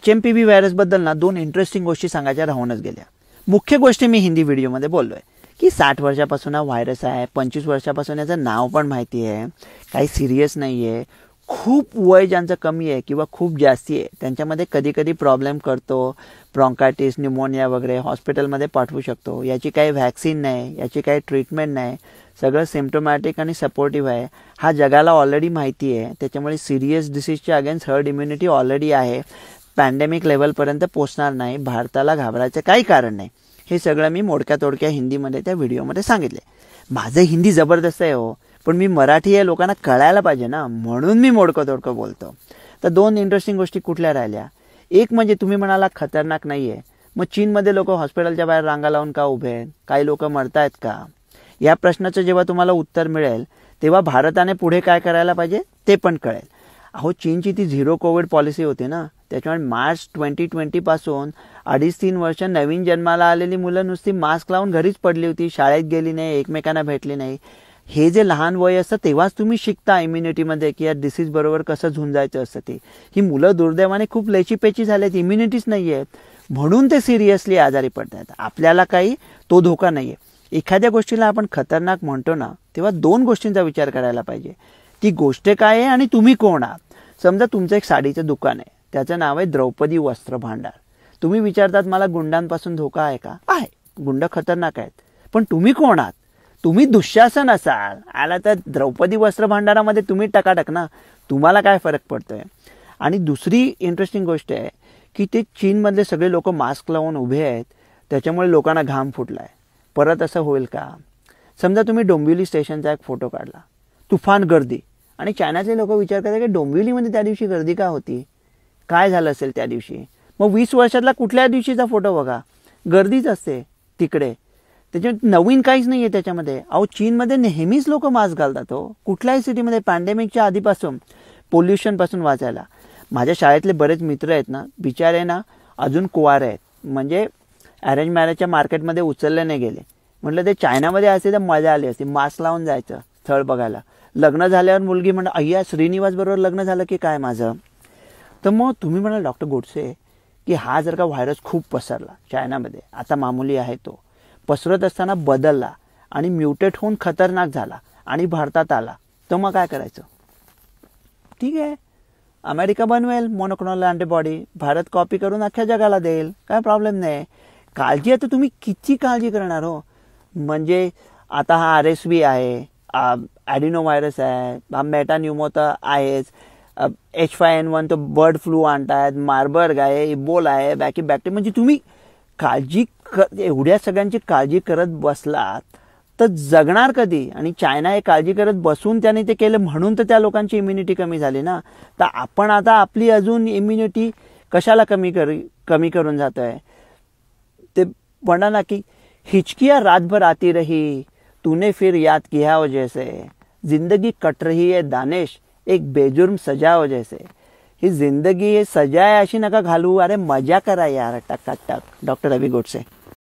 HMPV व्हायरसबद्दल ना 2 interesting गोष्टी सांगायच्या राहूनच गेल्या. मुख्य गोष्टी मी हिंदी व्हिडिओमध्ये बोललोय की 60 वर्षापासून हा व्हायरस आहे, 25 वर्षापासून याचं नाव पण माहिती आहे, काही सिरियस नाही आहे. खूप वय ज्यांचं कमी आहे किंवा खूप जास्ती आहे त्यांच्यामध्ये कधी कधी प्रॉब्लेम करतो, ब्रॉन्कायटिस, न्यूमोनिया वगैरे हॉस्पिटलमध्ये पाठवू शकतो. याची काही व्हॅक्सिन नाही, याची काही ट्रीटमेंट नाही, सगळं सिम्प्टोमॅटिक आणि सपोर्टिव्ह आहे. हा जगाला ऑलरेडी माहिती आहे. त्याच्यामुळे सिरियस डिसीजच्या अगेन्स्ट हर्ड इम्युनिटी ऑलरेडी आहे. पॅन्डेमिक लेवलपर्यंत पोहोचणार नाही. भारताला घाबरायचं काही कारण नाही. हे सगळं मी मोडक्या तोडक्या हिंदीमध्ये त्या व्हिडिओमध्ये सांगितले. माझं हिंदी जबरदस्त आहे हो, पण मी मराठी आहे, लोकांना कळायला पाहिजे ना, म्हणून मी मोडकं तोडकं बोलतो. तर 2 इंटरेस्टिंग गोष्टी कुठल्या राहिल्या. एक म्हणजे तुम्ही म्हणाला खतरनाक नाही आहे, मग चीनमध्ये लोक हॉस्पिटलच्या बाहेर रांगा लावून का उभे आहेत, काही लोक मरतायत का? या प्रश्नाचं जेव्हा तुम्हाला उत्तर मिळेल तेव्हा भारताने पुढे काय करायला पाहिजे ते पण कळेल. अहो, चीनची ती 0 कोविड पॉलिसी होती ना, त्याच्यामुळे मार्च 2020 पासून 2.5-3 वर्ष नवीन जन्माला आलेली मुलं नुसती मास्क लावून घरीच पडली होती, शाळेत गेली नाही, एकमेकांना भेटली नाही. हे जे लहान वय असतं तेव्हाच तुम्ही शिकता इम्युनिटीमध्ये की या डिसीज बरोबर कसं झुंजायचं असतं. ते ही मुलं दुर्दैवाने खूप लेचीपेची झालेत, इम्युनिटीच नाही आहेत, म्हणून ते सिरियसली आजारी पडतात. आपल्याला काही तो धोका नाही आहे. एखाद्या गोष्टीला आपण खतरनाक म्हणतो ना, तेव्हा 2 गोष्टींचा विचार करायला पाहिजे. ती गोष्ट काय आहे आणि तुम्ही कोण आहात. समजा तुमचं एक साडीचं दुकान आहे, त्याचं नाव आहे द्रौपदी वस्त्र भांडार. तुम्ही विचारतात मला गुंडांपासून धोका आहे का? आहे, गुंड खतरनाक आहेत, पण तुम्ही कोण आहात? तुम्ही दुःशासन असाल, आला तर द्रौपदी वस्त्र भांडारामध्ये तुम्ही टकाटक ना, तुम्हाला काय फरक पडतोय? आणि दुसरी इंटरेस्टिंग गोष्ट आहे की ते चीनमधले सगळे लोक मास्क लावून उभे आहेत, त्याच्यामुळे लोकांना घाम फुटलाय. परत असं होईल का? समजा तुम्ही डोंबिवली स्टेशनचा एक फोटो काढला, तुफान गर्दी, आणि चायनातले लोक विचार करतात की डोंबिवलीमध्ये त्या दिवशी गर्दी का होती, काय झालं असेल त्या दिवशी. मग 20 वर्षातला कुठल्या दिवशीचा फोटो बघा, गर्दीच असते तिकडे. त्याच्यात नवीन काहीच नाही आहे त्याच्यामध्ये. अहो, चीनमध्ये नेहमीच लोक मास्क घालतात हो, कुठल्याही सिटीमध्ये पॅन्डेमिकच्या आधीपासून, पोल्युशनपासून वाचायला. माझ्या शाळेतले बरेच मित्र आहेत ना, बिचारे ना अजून कुवारे आहेत, म्हणजे अरेंज मॅरेजच्या मार्केटमध्ये उचलले नाही गेले. म्हटलं ते चायनामध्ये असते तर मजा आली असती, मास्क लावून जायचं स्थळ बघायला. लग्न झाल्यावर मुलगी म्हणा अय्या श्रीनिवास बरोबर लग्न झालं की काय माझं. तर मग तुम्ही म्हणाल डॉक्टर गोडसे की हा जर का व्हायरस खूप पसरला चायनामध्ये, आता मामूली आहे तो, पसरत असताना बदलला आणि म्युटेट होऊन खतरनाक झाला आणि भारतात आला, तर मग काय करायचं? ठीक आहे, अमेरिका बनवेल मोनोक्लोनल अँटीबॉडी, भारत कॉपी करून अख्ख्या जगाला देईल, काय प्रॉब्लेम नाही. काळजी आता तुम्ही किती काळजी करणार हो. म्हणजे आता हा RSV आहे, ॲडिनो व्हायरस आहे, हा मेटान्युमो तर आहेच, H5N1 तो बर्ड फ्लू आणतायत, मार्बर्ग आहे, इबोला आहे, बॅक्टेरिया. म्हणजे तुम्ही काळजी एवढ्या सगळ्यांची काळजी करत बसलात तर जगणार कधी? आणि चायना हे काळजी करत बसून त्याने ते केलं म्हणून तर त्या लोकांची इम्युनिटी कमी झाली ना. तर आपण आता आपली अजून इम्युनिटी कशाला कमी करून जातोय? ते म्हणा ना की हिचकियाँ रात भर आती रही, तूने फिर याद किया हो जैसे, जिंदगी कट रही है दानिश एक बेजुर्म सजा हो जैसे. ही जिंदगी हे सजा आहे अशी नका घालू, अरे मजा करा यार, टकाटक. डॉक्टर रवी गोडसे.